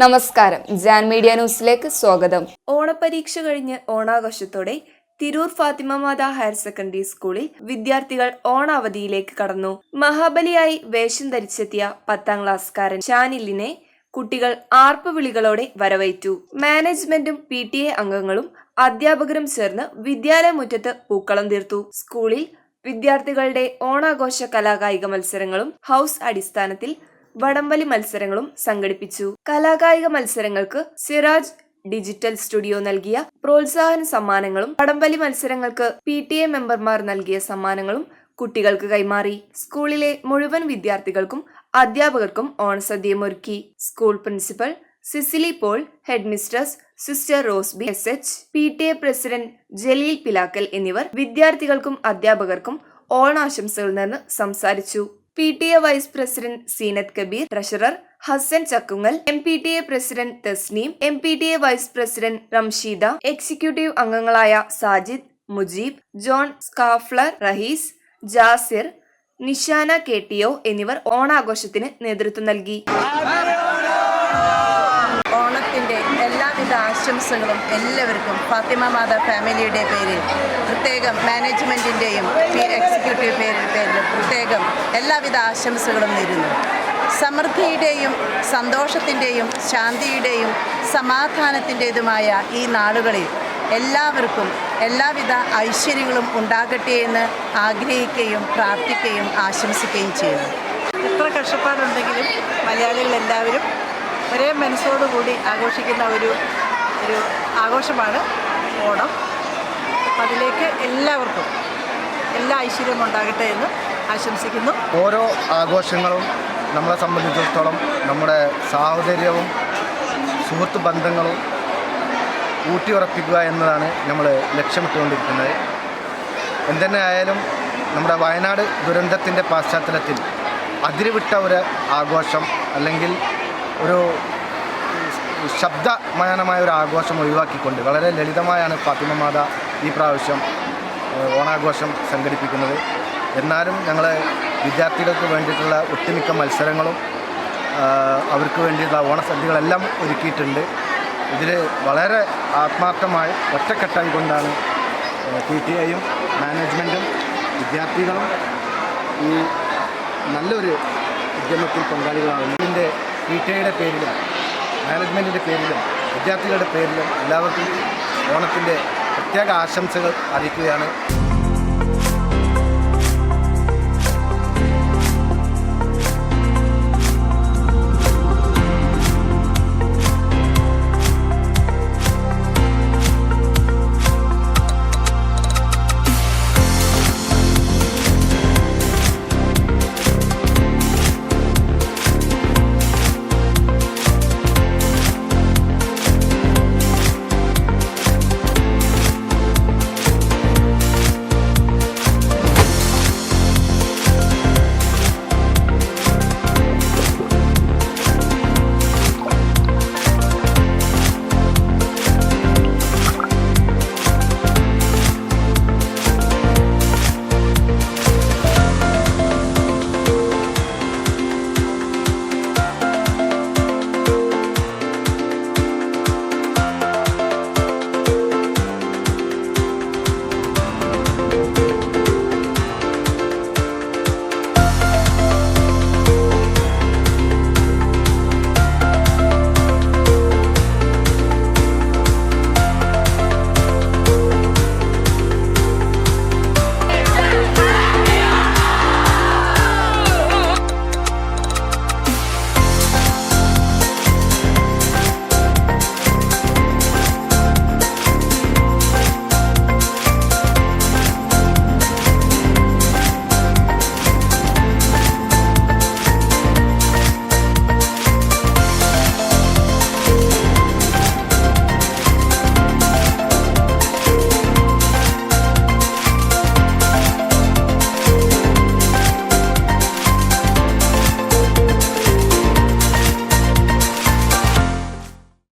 നമസ്കാരം, ജാൻ മീഡിയ ന്യൂസിലേക്ക് സ്വാഗതം. ഓണപരീക്ഷ കഴിഞ്ഞ് ഓണാഘോഷത്തോടെ തിരൂർ ഫാത്തിമ മാതാ ഹയർ സെക്കൻഡറി സ്കൂളിൽ വിദ്യാർത്ഥികൾ ഓണാവധിയിലേക്ക് കടന്നു. മഹാബലിയായി വേഷം ധരിച്ചെത്തിയ 10ാം ക്ലാസ്സുകാരൻ ഷാനിലിനെ കുട്ടികൾ ആർപ്പുവിളികളോടെ വരവേറ്റു. മാനേജ്മെന്റും PTA അംഗങ്ങളും അധ്യാപകരും ചേർന്ന് വിദ്യാലയ മുറ്റത്ത് പൂക്കളം തീർത്തു. സ്കൂളിൽ വിദ്യാർത്ഥികളുടെ ഓണാഘോഷ കലാകായിക മത്സരങ്ങളും ഹൗസ് അടിസ്ഥാനത്തിൽ വടംവലി മത്സരങ്ങളും സംഘടിപ്പിച്ചു. കലാകായിക മത്സരങ്ങൾക്ക് സിറാജ് ഡിജിറ്റൽ സ്റ്റുഡിയോ നൽകിയ പ്രോത്സാഹന സമ്മാനങ്ങളും വടംവലി മത്സരങ്ങൾക്ക് PTA മെമ്പർമാർ നൽകിയ സമ്മാനങ്ങളും കുട്ടികൾക്ക് കൈമാറി. സ്കൂളിലെ മുഴുവൻ വിദ്യാർത്ഥികൾക്കും അധ്യാപകർക്കും ഓണസദ്യയും ഒരുക്കി. School principal Cicily Paul, head mistress sister Rosby SH, PTA president Jaleel Pilakkal എന്നിവർ വിദ്യാർത്ഥികൾക്കും അധ്യാപകർക്കും ഓണാശംസകൾ നേർന്ന് സംസാരിച്ചു. PTA vice president Seenath Kabeer, treasurer Hasan Chakkungal, MPTA president Thasneem, MPTA vice president Ramsheeda, executive അംഗങ്ങളായ സാജിദ്, മുജീബ്, ജോൺ സ്കാഫ്ലർ, റഹീസ്, ജാസിർ, നിഷാന KTO എന്നിവർ ഓണാഘോഷത്തിന് നേതൃത്വം നൽകി. ഓണത്തിൻ്റെ എല്ലാവിധ ആശംസകളും എല്ലാവർക്കും ഫാത്തിമ മാതാ ഫാമിലിയുടെ പേരിൽ പ്രത്യേകം മാനേജ്മെൻറ്റിൻ്റെയും എക്സിക്യൂട്ടീവ് പേരിൽ പ്രത്യേകം എല്ലാവിധ ആശംസകളും നേരുന്നു. സമൃദ്ധിയുടെയും സന്തോഷത്തിൻ്റെയും ശാന്തിയുടെയും സമാധാനത്തിൻ്റെതുമായ ഈ നാളുകളിൽ എല്ലാവർക്കും എല്ലാവിധ ഐശ്വര്യങ്ങളും ഉണ്ടാകട്ടെ എന്ന് ആഗ്രഹിക്കുകയും പ്രാർത്ഥിക്കുകയും ആശംസിക്കുകയും ചെയ്യുന്നു. എത്ര കഷ്ടപ്പാടുണ്ടെങ്കിലും മലയാളികൾ എല്ലാവരും ഒരേ മനസ്സോടുകൂടി ആഘോഷിക്കുന്ന ഒരു ആഘോഷമാണ് ഓണം. അപ്പം അതിലേക്ക് എല്ലാവർക്കും എല്ലാ ഐശ്വര്യവും ഉണ്ടാകട്ടെ എന്ന് ആശംസിക്കുന്നു. ഓരോ ആഘോഷങ്ങളും നമ്മളെ സംബന്ധിച്ചിടത്തോളം നമ്മുടെ സാഹോദര്യവും സുഹൃത്ത് ബന്ധങ്ങളും ഊട്ടിയുറപ്പിക്കുക എന്നതാണ് നമ്മൾ ലക്ഷ്യമിട്ടുകൊണ്ടിരിക്കുന്നത്. എന്തുതന്നെ ആയാലും നമ്മുടെ വയനാട് ദുരന്തത്തിൻ്റെ പശ്ചാത്തലത്തിൽ അതിരുവിട്ട ഒരു ആഘോഷം അല്ലെങ്കിൽ ഒരു ശബ്ദമയമായ ഒരു ആഘോഷം ഒഴിവാക്കിക്കൊണ്ട് വളരെ ലളിതമായാണ് ഫാത്തിമ മാതാ ഈ പ്രാവശ്യം ഓണാഘോഷം സംഘടിപ്പിക്കുന്നത്. എന്നാലും ഞങ്ങൾ വിദ്യാർത്ഥികൾക്ക് വേണ്ടിയിട്ടുള്ള ഒട്ടുമിക്ക മത്സരങ്ങളും അവർക്ക് വേണ്ടിയിട്ടുള്ള ഓണസദ്യകളെല്ലാം ഒരുക്കിയിട്ടുണ്ട്. ഇതിൽ വളരെ ആത്മാർത്ഥമായി ഒറ്റക്കെട്ടായി കൊണ്ടാണ് PTAയും മാനേജ്മെൻറ്റും വിദ്യാർത്ഥികളും ഈ നല്ലൊരു ഉദ്യമത്തിൽ പങ്കാളികളാകുന്നു. ഇതിൻ്റെ PTAയുടെ പേരിലും മാനേജ്മെൻറ്റിൻ്റെ പേരിലും വിദ്യാർത്ഥികളുടെ പേരിലും എല്ലാവർക്കും ഓണത്തിൻ്റെ പ്രത്യേക ആശംസകൾ അറിയിക്കുകയാണ്.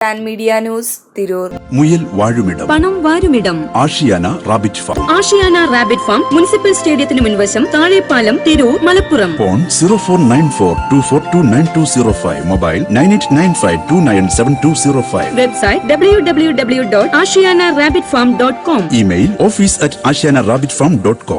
Jan media news Tirur. മുയൽ വാഴുമിടം, പണം വാരുമിടം, Ashiyana rabbit farm. Ashiyana rabbit farm municipal സ്റ്റേഡിയത്തിന് മുൻവശം, Thazhepalam, Tirur, Malappuram. Phone 049424292005. Mobile 9895297205. Website www.ashiyanarabbitfarm.com. Email office@ashiyanarabbitfarm.com.